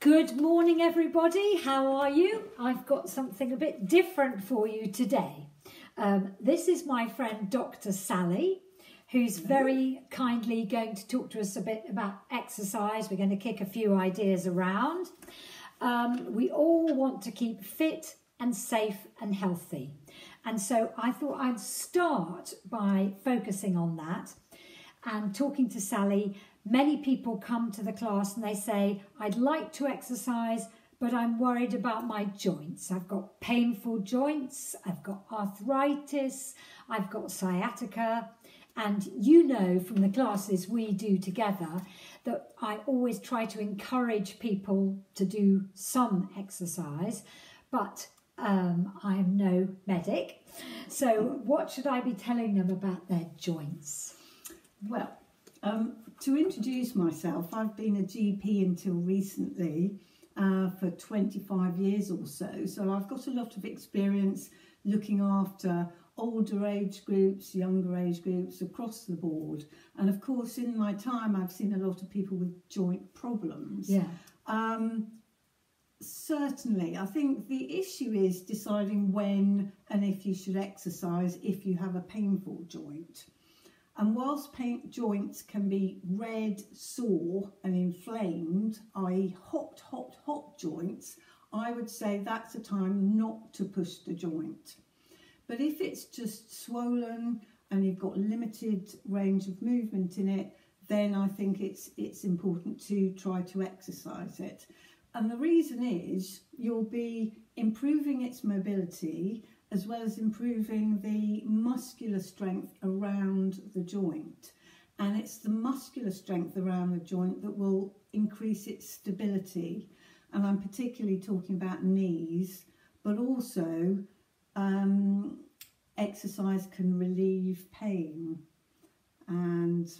Good morning, everybody. How are you? I've got something a bit different for you today. This is my friend Dr. Sally, who's very kindly going to talk to us a bit about exercise. We're going to kick a few ideas around. We all want to keep fit and safe and healthy. And so I thought I'd start by focusing on that and talking to Sally. Many people come to the class and they say, I'd like to exercise, but I'm worried about my joints. I've got painful joints, I've got arthritis, I've got sciatica. And you know from the classes we do together that I always try to encourage people to do some exercise, but I'm no medic. So what should I be telling them about their joints? Well, to introduce myself, I've been a GP until recently for 25 years or so. So I've got a lot of experience looking after older age groups, younger age groups across the board. And of course, in my time, I've seen a lot of people with joint problems. Yeah. Certainly, I think the issue is deciding when and if you should exercise if you have a painful joint. And whilst joints can be red, sore and inflamed, i.e. hot joints, I would say that's a time not to push the joint. But if it's just swollen and you've got limited range of movement in it, then I think it's important to try to exercise it. And the reason is you'll be improving its mobility as well as improving the muscular strength around the joint. And it's the muscular strength around the joint that will increase its stability. And I'm particularly talking about knees, but also exercise can relieve pain. And,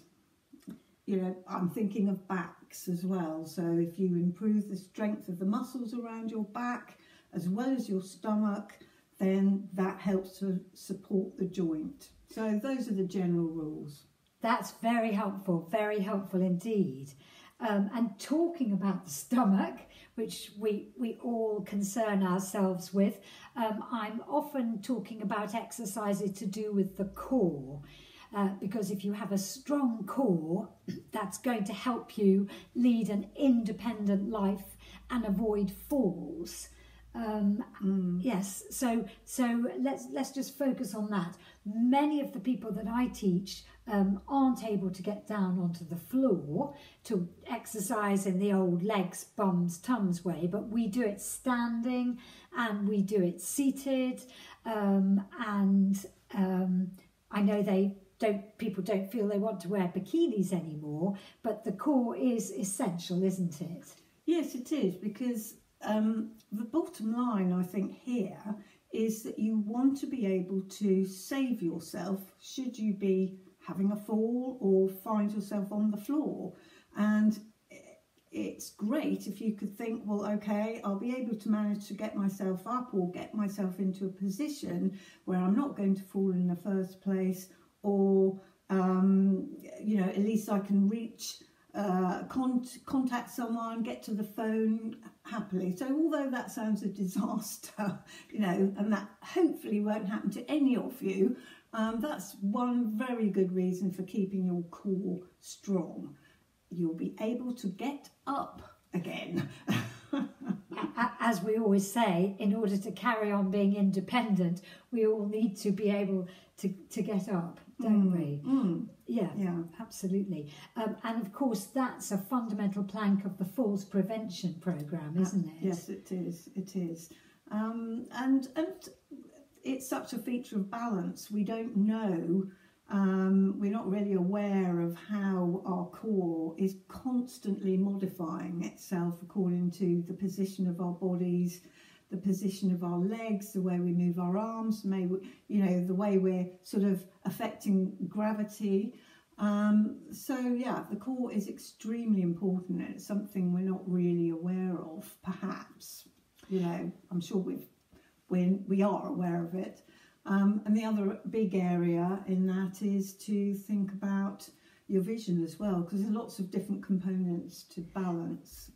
you know, I'm thinking of backs as well. So if you improve the strength of the muscles around your back, as well as your stomach, then that helps to support the joint. So those are the general rules. That's very helpful indeed. And talking about the stomach, which we all concern ourselves with, I'm often talking about exercises to do with the core. Because if you have a strong core, that's going to help you lead an independent life and avoid falls. Yes, so let's just focus on that. Many of the people that I teach aren't able to get down onto the floor to exercise in the old legs, bums, tums way, but we do it standing and we do it seated. I know people don't feel they want to wear bikinis anymore, but the core is essential, isn't it? Yes, it is, because the bottom line, I think, here is that you want to be able to save yourself should you be having a fall or find yourself on the floor. And it's great if you could think, well, okay, I'll be able to manage to get myself up or get myself into a position where I'm not going to fall in the first place, or, you know, at least I can reach contact someone, get to the phone happily. So although that sounds a disaster, you know, and that hopefully won't happen to any of you, that's one very good reason for keeping your core strong. You'll be able to get up again. As we always say, in order to carry on being independent, we all need to be able to get up, don't we? Yeah, absolutely. And of course, that's a fundamental plank of the falls prevention programme, isn't it? Yes, it is. It is. And it's such a feature of balance. We don't know, we're not really aware of how our core is constantly modifying itself according to the position of our bodies, the position of our legs, the way we move our arms, maybe, you know, the way we're sort of affecting gravity. So yeah, the core is extremely important, and it's something we're not really aware of, perhaps. You know, I'm sure we are aware of it. And the other big area in that is to think about your vision as well, because there's lots of different components to balance.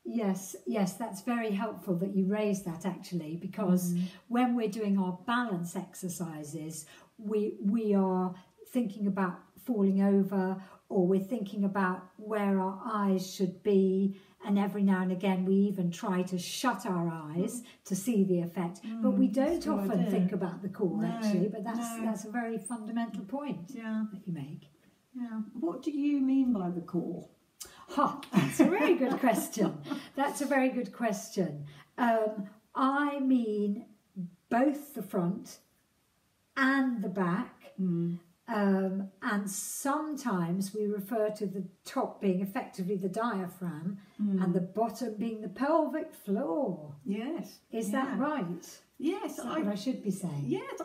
Yes, that's very helpful that you raised that, actually, because when we're doing our balance exercises, we are thinking about falling over, or we're thinking about where our eyes should be, and every now and again we even try to shut our eyes to see the effect, but we don't often think about the core, actually. But that's a very fundamental point that you make. What do you mean by the core? That's a very good question. That's a very good question. I mean both the front and the back. And sometimes we refer to the top being effectively the diaphragm and the bottom being the pelvic floor. Yes. Is that right? Yes. Is that what I should be saying? Yes,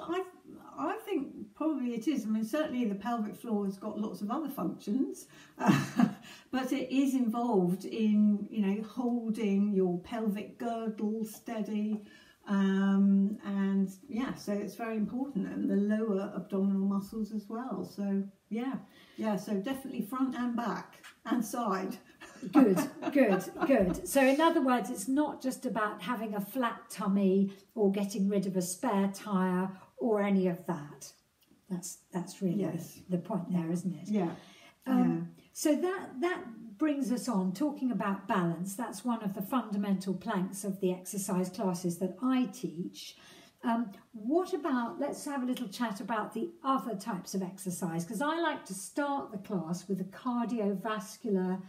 I think probably it is. I mean, certainly the pelvic floor has got lots of other functions, but it is involved in, holding your pelvic girdle steady. And so it's very important, and the lower abdominal muscles as well. So so definitely front and back and side. Good. So in other words, it's not just about having a flat tummy or getting rid of a spare tire or any of that. That's really the point there, isn't it? So that brings us on talking about balance. That's one of the fundamental planks of the exercise classes that I teach. What about, let's have a little chat about the other types of exercise, because I like to start the class with a cardiovascular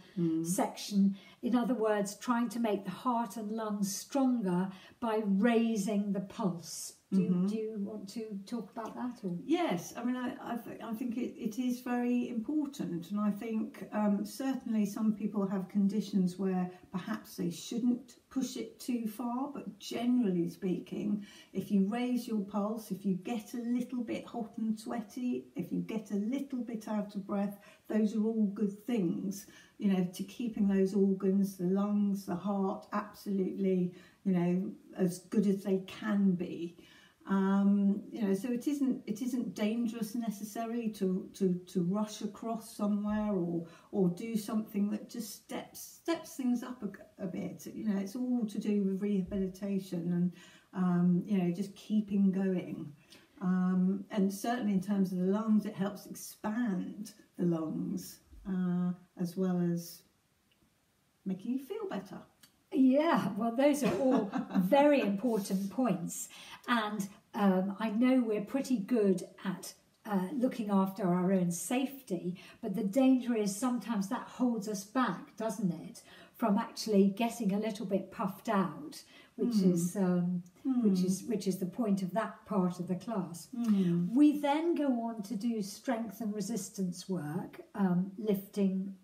section. In other words, trying to make the heart and lungs stronger by raising the pulse. Do you want to talk about that? Or? Yes, I mean, I think it is very important, and I think certainly some people have conditions where perhaps they shouldn't push it too far, but generally speaking, if you raise your pulse, if you get a little bit hot and sweaty, if you get a little bit out of breath, those are all good things, to keeping those organs, the lungs, the heart, absolutely, as good as they can be. So it isn't dangerous necessarily to rush across somewhere or do something that just steps things up a bit. It's all to do with rehabilitation and just keeping going. And certainly in terms of the lungs, it helps expand the lungs as well as making you feel better. Yeah, well, those are all very important points. And I know we're pretty good at looking after our own safety, but the danger is sometimes that holds us back, doesn't it, from actually getting a little bit puffed out, which is the point of that part of the class. We then go on to do strength and resistance work, lifting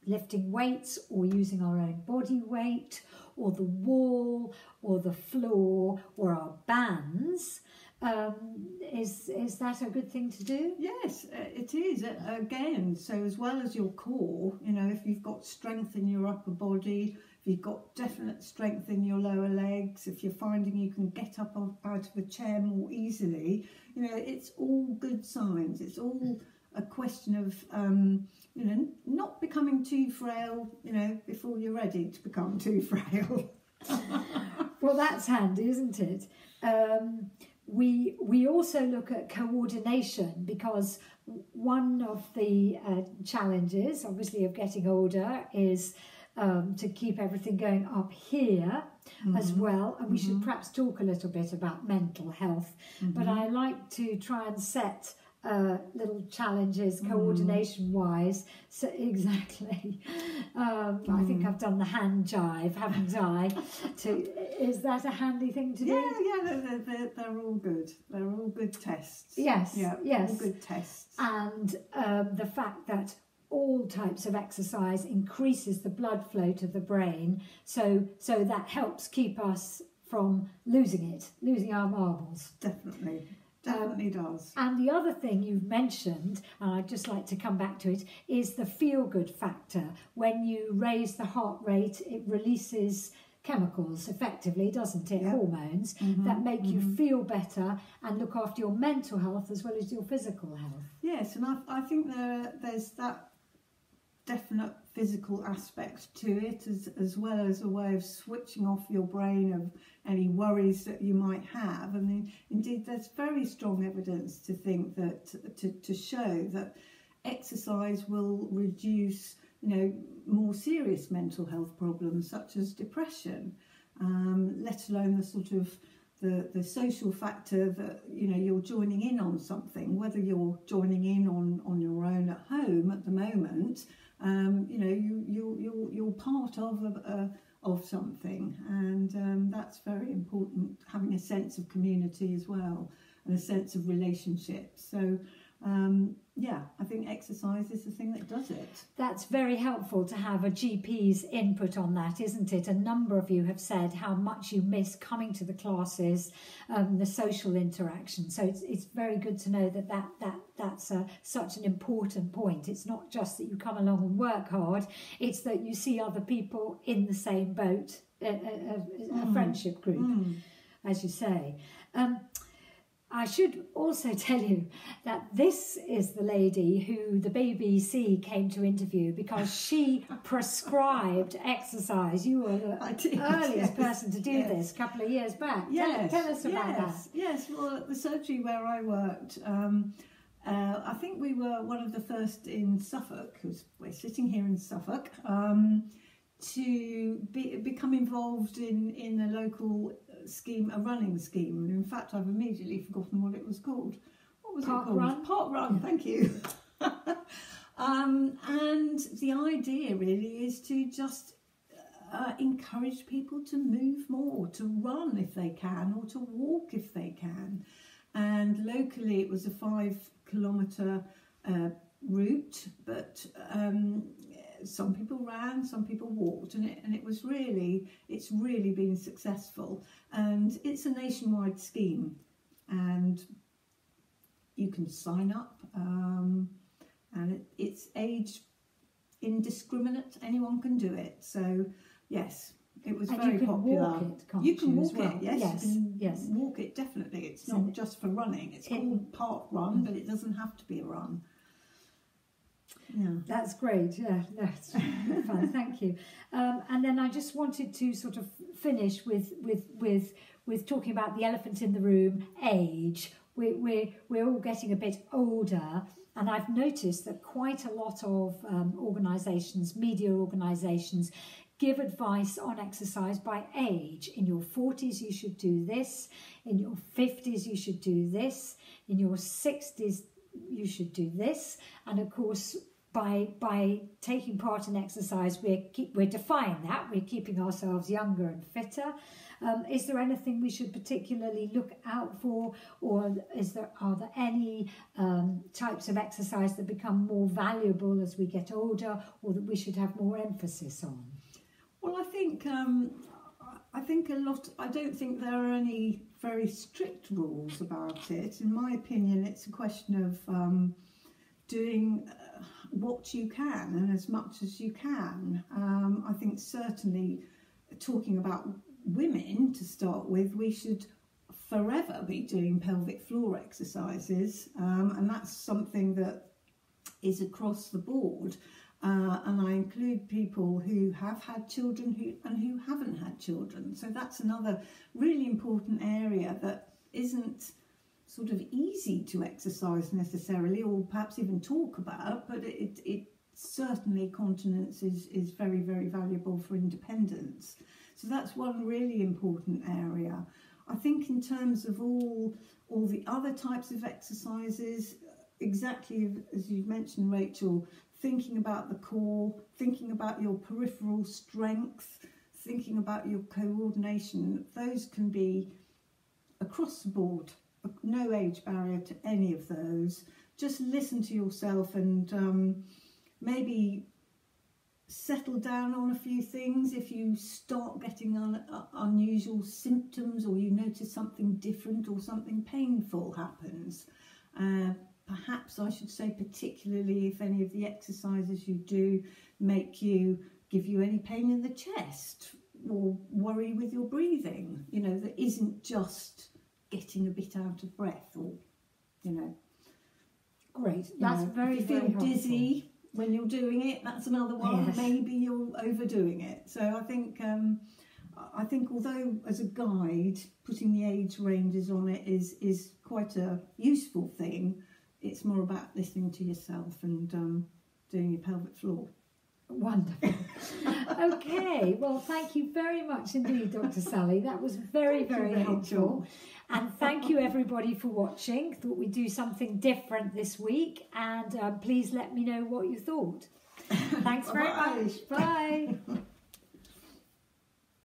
weights or using our own body weight, or the wall, or the floor, or our bands. Is that a good thing to do? Yes, it is. Again, so as well as your core, if you've got strength in your upper body, if you've got definite strength in your lower legs, if you're finding you can get up out of a chair more easily, it's all good signs. It's all a question of not becoming too frail, before you're ready to become too frail. Well, that's handy, isn't it? We also look at coordination, because one of the challenges, obviously, of getting older is to keep everything going up here as well. And we should perhaps talk a little bit about mental health. But I like to try and set little challenges coordination wise. So exactly, I think I've done the hand jive, haven't I? Is that a handy thing to do? Yeah, they're all good. They're all good tests. Yes, all good tests. And the fact that all types of exercise increases the blood flow to the brain, so that helps keep us from losing our marbles. Definitely does. And the other thing you've mentioned, and I'd just like to come back to it, is the feel-good factor. When you raise the heart rate, it releases chemicals effectively, doesn't it? Yeah. Hormones that make you feel better and look after your mental health as well as your physical health. Yes, and I think there's that definite physical aspect to it, as well as a way of switching off your brain of any worries that you might have. I mean, indeed, there's very strong evidence to think that to show that exercise will reduce, more serious mental health problems such as depression, let alone the sort of the social factor that you're joining in on something, whether you're joining in on your own at home at the moment. You're part of something, and that's very important. Having a sense of community as well, and a sense of relationship. So, I think exercise is the thing that does it. That's very helpful to have a GP's input on that, isn't it? A number of you have said how much you miss coming to the classes, the social interaction. So it's very good to know that's such an important point. It's not just that you come along and work hard, it's that you see other people in the same boat, a friendship group, as you say. I should also tell you that this is the lady who the BBC came to interview because she prescribed exercise. You were the earliest person to do this a couple of years back. Tell us about that. Yes, well, at the surgery where I worked, I think we were one of the first in Suffolk, because we're sitting here in Suffolk, to become involved in a local scheme, a running scheme. And in fact, I've immediately forgotten what it was called. What was it called? Park Run, thank you. And the idea really is to just encourage people to move more, to run if they can, or to walk if they can. And locally it was a 5-kilometre route, but some people ran, some people walked, and it's really been successful. And it's a nationwide scheme, and you can sign up, and it's age indiscriminate. Anyone can do it. So yes, it was very popular. You can walk it, yes. Yes. Walk it, definitely. It's not just for running. It's called Park Run, but it doesn't have to be a run. Yeah, that's great. Yeah, that's fun. Thank you. And then I just wanted to sort of finish with talking about the elephant in the room, age. We're all getting a bit older, and I've noticed that quite a lot of organisations, media organisations, give advice on exercise by age. In your 40s, you should do this. In your 50s, you should do this. In your 60s, you should do this. And of course, by taking part in exercise, we're defying that. We're keeping ourselves younger and fitter. Is there anything we should particularly look out for, or are there any types of exercise that become more valuable as we get older, or that we should have more emphasis on? Well, I think a lot. I don't think there are any very strict rules about it. In my opinion, it's a question of doing what you can and as much as you can. I think certainly, talking about women to start with, we should forever be doing pelvic floor exercises, and that's something that is across the board. And I include people who have had children and who haven't had children. So that's another really important area that isn't sort of easy to exercise necessarily, or perhaps even talk about, but it certainly, continence is very, very valuable for independence. So that's one really important area. I think in terms of all the other types of exercises, exactly as you mentioned, Rachel, thinking about the core, thinking about your peripheral strength, thinking about your coordination, those can be across the board. No age barrier to any of those. Just listen to yourself and maybe settle down on a few things. If you start getting unusual symptoms, or you notice something different or something painful happens, perhaps I should say, particularly if any of the exercises you do give you any pain in the chest, or worry with your breathing, you know, that isn't just getting a bit out of breath, or, you know. Great, that's very, if you very feel helpful. dizzy when you're doing it, that's another one. Yes. Maybe you're overdoing it. So I think although as a guide, putting the age ranges on it is quite a useful thing, it's more about listening to yourself and doing your pelvic floor. Wonderful. Okay, well, thank you very much indeed, Dr. Sally. That was very, very helpful. And thank you, everybody, for watching. Thought we'd do something different this week, and please let me know what you thought. Thanks very much. Bye.